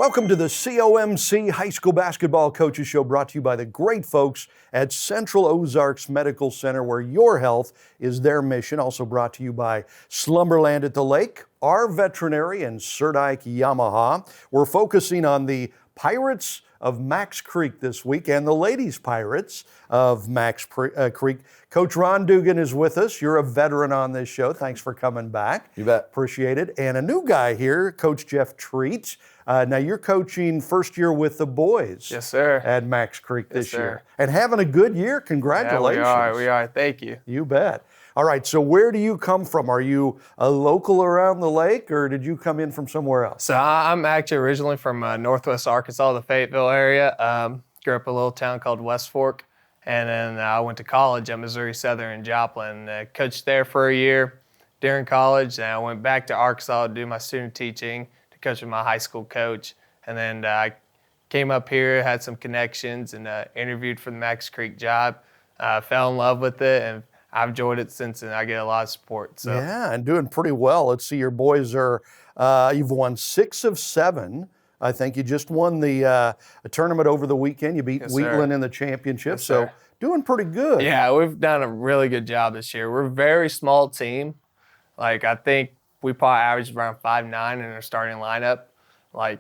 Welcome to the COMC High School Basketball Coaches Show, brought to you by the great folks at Central Ozarks Medical Center, where your health is their mission. Also brought to you by Slumberland at the Lake, our veterinary, and Serdike Yamaha. We're focusing on the Pirates of Macks Creek this week and the Ladies Pirates of Macks Creek. Coach Ron Dugan is with us. You're a veteran on this show. Thanks for coming back. You bet. Appreciate it. And a new guy here, Coach Jeff Treat. Now you're coaching first year with the boys. Yes, sir. At Macks Creek this Yes, year. sir. And having a good year. Congratulations. Yeah, we are. Thank you. You bet. All right, so where do you come from? Are you a local around the lake, or did you come in from somewhere else? So I'm actually originally from Northwest Arkansas, the Fayetteville area. Grew up in a little town called West Fork, and then I went to college at Missouri Southern in Joplin. Coached there for a year during college, and I went back to Arkansas to do my student teaching, to coach with my high school coach. And then I came up here, had some connections, and interviewed for the Macks Creek job. Fell in love with it, and I've enjoyed it since, and I get a lot of support. So. Yeah, and doing pretty well. Let's see, your boys are, you've won 6 of 7. I think you just won the tournament over the weekend. You beat Wheatland in the championship, Yes, so sir. doing pretty good. Yeah, we've done a really good job this year. We're a very small team. Like, I think we probably averaged around 5'9" in our starting lineup. Like,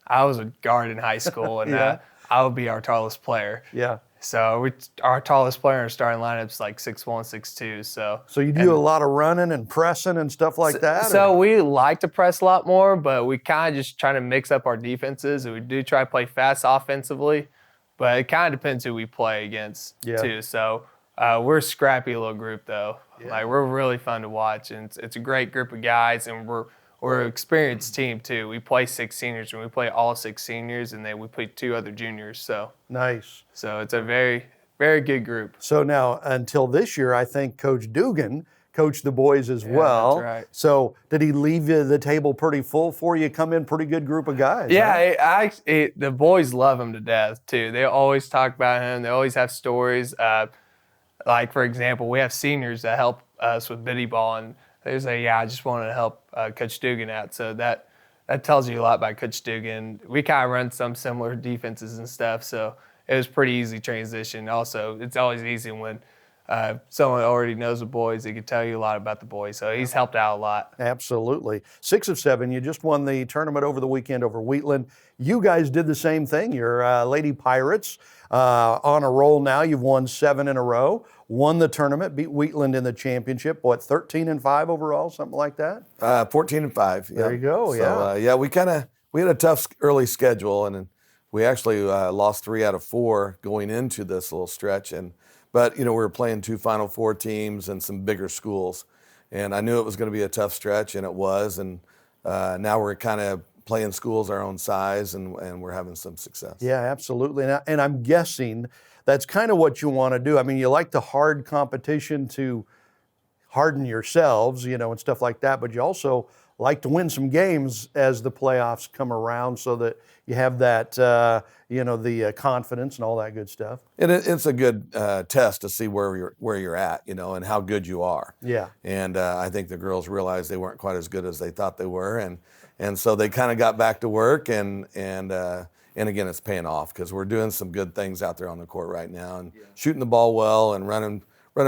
I was a guard in high school, and Yeah. I would be our tallest player. Yeah. So our tallest player in our starting lineup is like 6'1", 6'2". So you do a lot of running and pressing and stuff like that? So we like to press a lot more, but we kind of just try to mix up our defenses. And we do try to play fast offensively, but it kind of depends who we play against too. So we're a scrappy little group though. Yeah. Like, we're really fun to watch, and it's a great group of guys, and we're an experienced team too. We play 6 seniors, and we play all 6 seniors, and then we play 2 other juniors. So Nice. So it's a very, very good group. So now, until this year, I think Coach Dugan coached the boys as well. That's right. So did he leave the table pretty full for you? Come in, pretty good group of guys. Yeah, huh? the boys love him to death too. They always talk about him. They always have stories. Like, for example, we have seniors that help us with BBall, and they say, "Yeah, I just wanted to help Coach Dugan out." So that tells you a lot about Coach Dugan. We kind of run some similar defenses and stuff, so it was pretty easy transition. Also, it's always easy when someone already knows the boys. They can tell you a lot about the boys. So he's helped out a lot. Absolutely. 6 of 7. You just won the tournament over the weekend over Wheatland. You guys did the same thing. You're Lady Pirates on a roll now. You've won 7 in a row. Won the tournament, beat Wheatland in the championship. What, 13-5 overall, something like that? 14-5. Yeah. There you go. So, we had a tough early schedule, and we actually lost 3 out of 4 going into this little stretch. But we were playing 2 Final Four teams and some bigger schools, and I knew it was going to be a tough stretch, and it was. And now we're kind of playing schools our own size, and we're having some success. Yeah, absolutely. And I'm guessing that's kind of what you want to do. I mean, you like the hard competition to harden yourselves, and stuff like that, but you also like to win some games as the playoffs come around, so that you have that, the confidence and all that good stuff. And it's a good test to see where you're at, and how good you are. Yeah. And I think the girls realized they weren't quite as good as they thought they were, and so they kind of got back to work, and again, it's paying off, because we're doing some good things out there on the court right now, and shooting the ball well, and running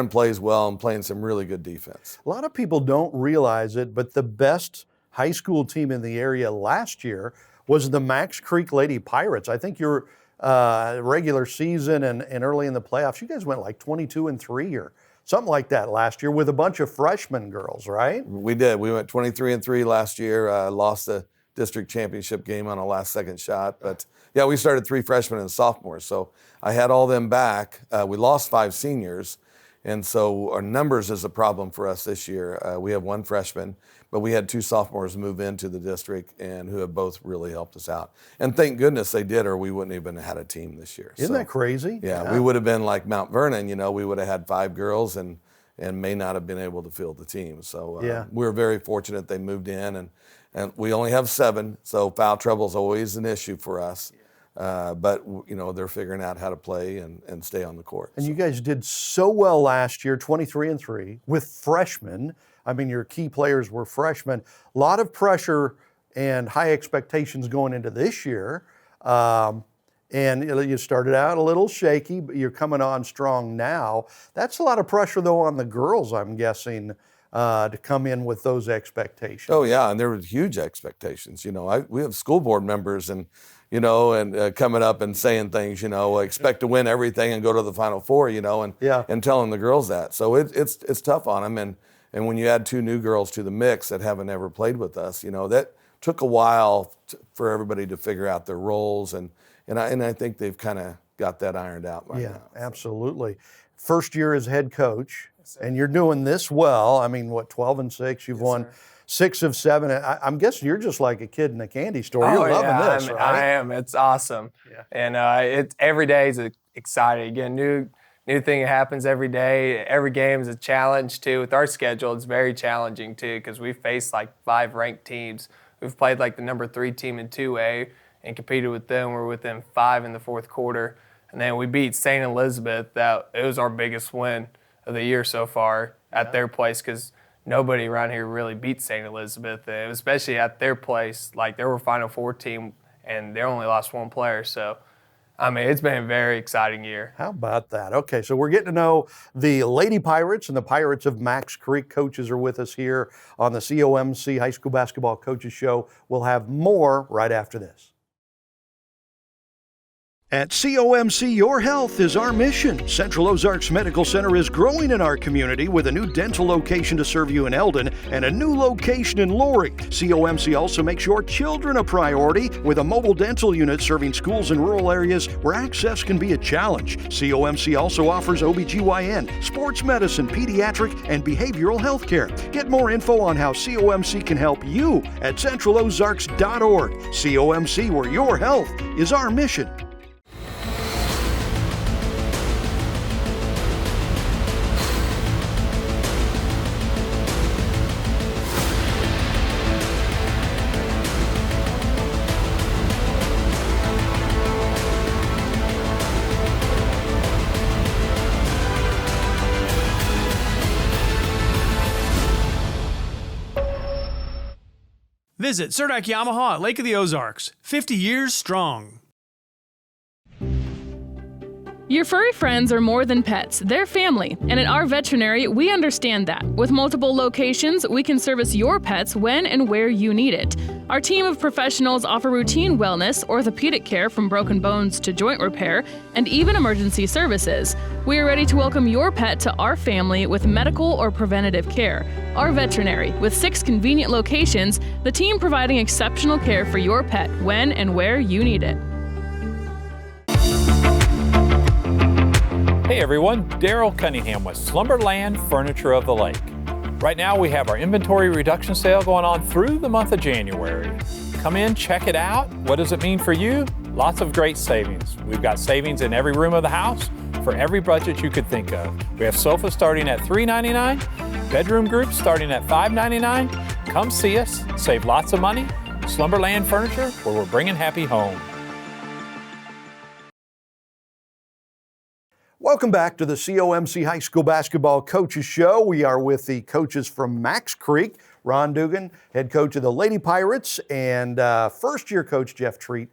plays well, and playing some really good defense. A lot of people don't realize it, but the best high school team in the area last year was the Macks Creek Lady Pirates. I think your regular season and early in the playoffs, you guys went like 22-3 or something like that last year with a bunch of freshman girls, right? We did. We went 23-3 last year, lost the district championship game on a last-second shot. But, yeah, we started 3 freshmen and sophomores, so I had all them back. We lost 5 seniors, and so our numbers is a problem for us this year. We have 1 freshman, but we had 2 sophomores move into the district, and who have both really helped us out. And thank goodness they did, or we wouldn't even have had a team this year. Isn't that crazy? Yeah, we would have been like Mount Vernon. We would have had 5 girls and may not have been able to field the team. So we were very fortunate they moved in, and we only have 7, so foul trouble is always an issue for us. But they're figuring out how to play and stay on the court. And you guys did so well last year, 23-3, with freshmen. I mean, your key players were freshmen. A lot of pressure and high expectations going into this year. And you started out a little shaky, but you're coming on strong now. That's a lot of pressure, though, on the girls, I'm guessing, to come in with those expectations. Oh yeah, and there were huge expectations. We have school board members and coming up and saying things. Expect to win everything and go to the Final Four. And telling the girls that. So it's tough on them. And when you add 2 new girls to the mix that haven't ever played with us, that took a while for everybody to figure out their roles. And I think they've kind of got that ironed out right now. Yeah, absolutely. First year as head coach, and you're doing this well. I mean, 12-6? You've won 6 of 7. I'm guessing you're just like a kid in a candy store. You're loving this, right? I am. It's awesome. Yeah. And it's every day is exciting. Again, new thing that happens every day. Every game is a challenge too. With our schedule, it's very challenging too because we face like 5 ranked teams. We've played like the number 3 team in 2A and competed with them. We're within 5 in the fourth quarter. And then we beat St. Elizabeth. It was our biggest win of the year so far at their place because nobody around here really beat St. Elizabeth, and especially at their place. Like, they were a Final Four team, and they only lost 1 player. So, I mean, it's been a very exciting year. How about that? Okay, so we're getting to know the Lady Pirates and the Pirates of Macks Creek. Coaches are with us here on the COMC High School Basketball Coaches Show. We'll have more right after this. At COMC, your health is our mission. Central Ozarks Medical Center is growing in our community with a new dental location to serve you in Eldon and a new location in Laurie. COMC also makes your children a priority with a mobile dental unit serving schools in rural areas where access can be a challenge. COMC also offers OBGYN, sports medicine, pediatric, and behavioral health care. Get more info on how COMC can help you at centralozarks.org. COMC, where your health is our mission. Visit Surdak Yamaha at Lake of the Ozarks, 50 years strong. Your furry friends are more than pets, they're family, and at our veterinary, we understand that. With multiple locations, we can service your pets when and where you need it. Our team of professionals offer routine wellness, orthopedic care from broken bones to joint repair, and even emergency services. We are ready to welcome your pet to our family with medical or preventative care. Our veterinary, with 6 convenient locations, the team providing exceptional care for your pet when and where you need it. Hey everyone, Daryl Cunningham with Slumberland Furniture of the Lake. Right now we have our inventory reduction sale going on through the month of January. Come in, check it out. What does it mean for you? Lots of great savings. We've got savings in every room of the house for every budget you could think of. We have sofas starting at $3.99, bedroom groups starting at $5.99. Come see us, save lots of money. Slumberland Furniture, where we're bringing happy home. Welcome back to the COMC High School Basketball Coaches Show. We are with the coaches from Macks Creek, Ron Dugan, head coach of the Lady Pirates, and first-year coach Jeff Treat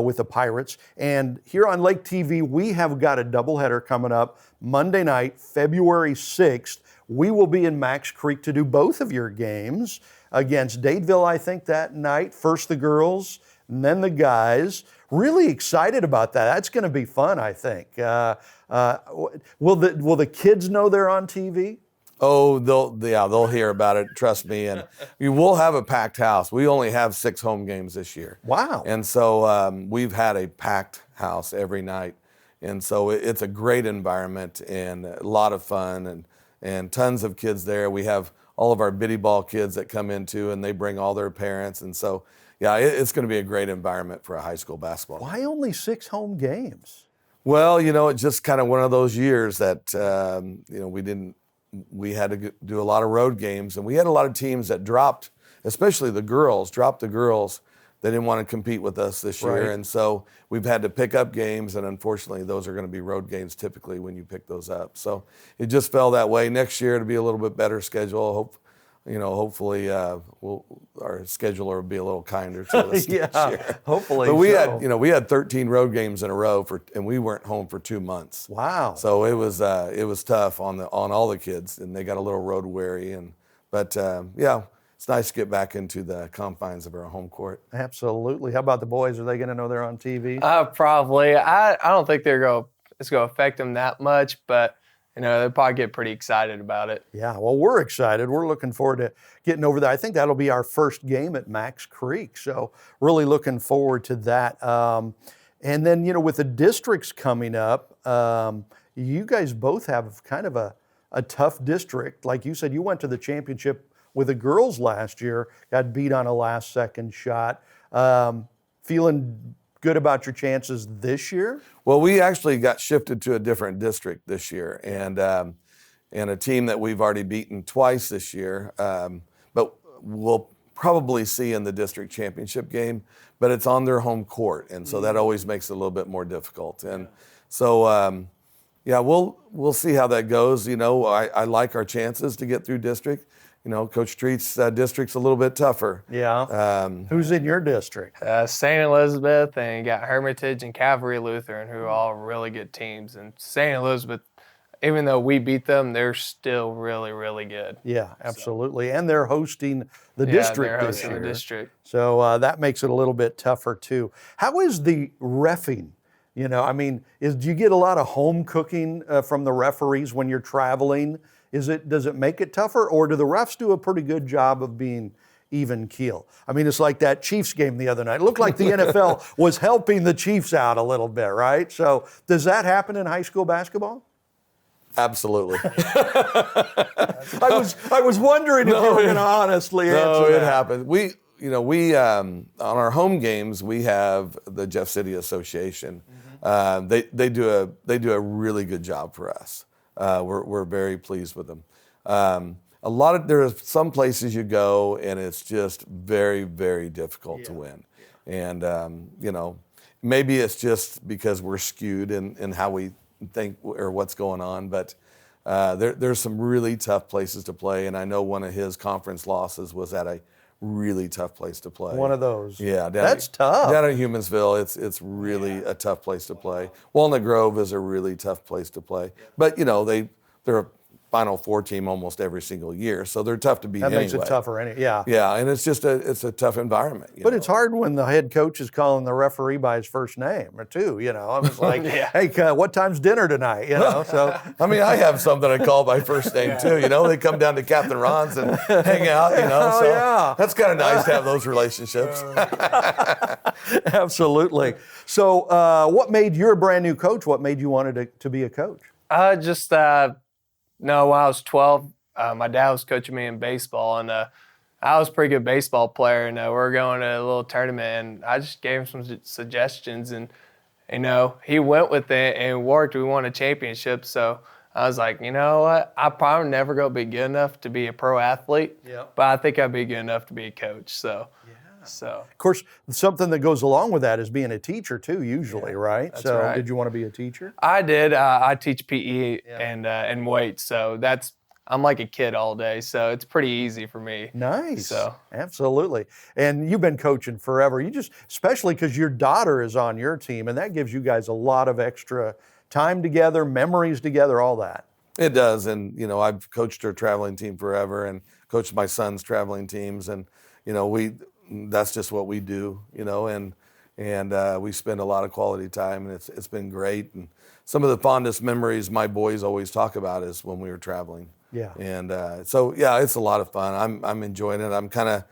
with the Pirates. And here on Lake TV, we have got a doubleheader coming up Monday night, February 6th. We will be in Macks Creek to do both of your games against Dadeville, I think, that night. First the girls, and then the guys. Really excited about that. That's going to be fun, I think. Will the kids know they're on TV? Oh, they'll hear about it. Trust me. And we will have a packed house. We only have 6 home games this year. Wow! And so we've had a packed house every night, and so it's a great environment and a lot of fun and tons of kids there. We have all of our BBall kids that come in too, and they bring all their parents, and so. Yeah, it's going to be a great environment for a high school basketball. Why only 6 home games? Well, it's just kind of one of those years that, we had to do a lot of road games, and we had a lot of teams that dropped, especially the girls. They didn't want to compete with us this year, and so we've had to pick up games, and unfortunately those are going to be road games typically when you pick those up. So it just fell that way. Next year it'll be a little bit better schedule. hopefully our scheduler will be a little kinder to us Yeah, this year. hopefully. But so. we had 13 road games in a row and we weren't home for 2 months. Wow. So it was tough on all the kids, and they got a little road weary. But it's nice to get back into the confines of our home court. Absolutely. How about the boys? Are they going to know they're on TV? Probably. I don't think it's going to affect them that much, but they'll probably get pretty excited about it. Yeah, well, we're excited. We're looking forward to getting over there. I think that'll be our first game at Macks Creek, so really looking forward to that. And then, with the districts coming up, you guys both have kind of a tough district. Like you said, you went to the championship with the girls last year, got beat on a last-second shot. Feeling good about your chances this year? Well, we actually got shifted to a different district this year, and a team that we've already beaten twice this year, but we'll probably see in the district championship game, but it's on their home court, and so that always makes it a little bit more difficult. And so, we'll see how that goes. I like our chances to get through district. Coach Treat's district's a little bit tougher. Yeah. Who's in your district? St. Elizabeth, and you got Hermitage and Calvary Lutheran, who are all really good teams. And St. Elizabeth, even though we beat them, they're still really, really good. Yeah, absolutely. And they're hosting the district they're this hosting year. the district. So that makes it a little bit tougher too. How is the reffing? Do you get a lot of home cooking from the referees when you're traveling? Does it make it tougher, or do the refs do a pretty good job of being even keel? It's like that Chiefs game the other night. It looked like the NFL was helping the Chiefs out a little bit, right? So does that happen in high school basketball? Absolutely. I was wondering if you were going to honestly answer No, that. it happens. We on our home games, we have the Jeff City Association. They do a really good job for us. We're very pleased with them. There are some places you go and it's just very, very difficult to win. And, maybe it's just because we're skewed in how we think or what's going on, but there's some really tough places to play. And I know one of his conference losses was at a really tough place to play. One of those. Yeah. That's tough. Down at Humansville, it's really a tough place to play. Walnut Grove is a really tough place to play. But, they're a Final Four team almost every single year, so they're tough to beat anyway. That makes it tougher, yeah. Yeah, and it's a tough environment. But it's hard when the head coach is calling the referee by his first name, too. I was like, hey, what time's dinner tonight? So I have some that I call by first name too. They come down to Captain Ron's and hang out. So that's kind of nice to have those relationships. Absolutely. So, what made you're a brand new coach? What made you wanted to be a coach? When I was 12, my dad was coaching me in baseball, and I was a pretty good baseball player, and we were going to a little tournament, and I just gave him some suggestions, and, he went with it and worked. We won a championship, so I was like, you know what? I'm probably never going to be good enough to be a pro athlete, but I think I'd be good enough to be a coach, so. Of course, something that goes along with that is being a teacher too, usually, right? That's so, right. Did you want to be a teacher? I did. I teach PE and weights, so I'm like a kid all day, so it's pretty easy for me. Nice. So absolutely. And you've been coaching forever. Especially because your daughter is on your team, and that gives you guys a lot of extra time together, memories together, all that. It does, and I've coached her traveling team forever, and coached my son's traveling teams, and that's just what we do, and we spend a lot of quality time, and it's been great. And some of the fondest memories my boys always talk about is when we were traveling. Yeah. And it's a lot of fun. I'm enjoying it. I'm kind of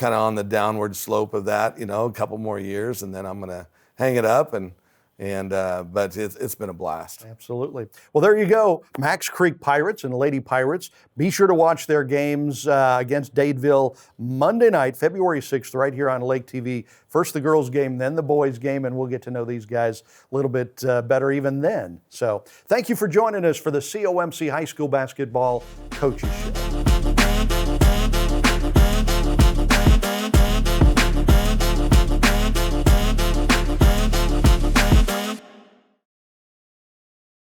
on the downward slope of that, a couple more years, and then I'm gonna hang it up but it's been a blast. Absolutely. Well, there you go. Macks Creek Pirates and Lady Pirates. Be sure to watch their games against Dadeville Monday night, February 6th, right here on Lake TV. First the girls game, then the boys game, and we'll get to know these guys a little bit better even then. So thank you for joining us for the COMC High School Basketball Coaches Show.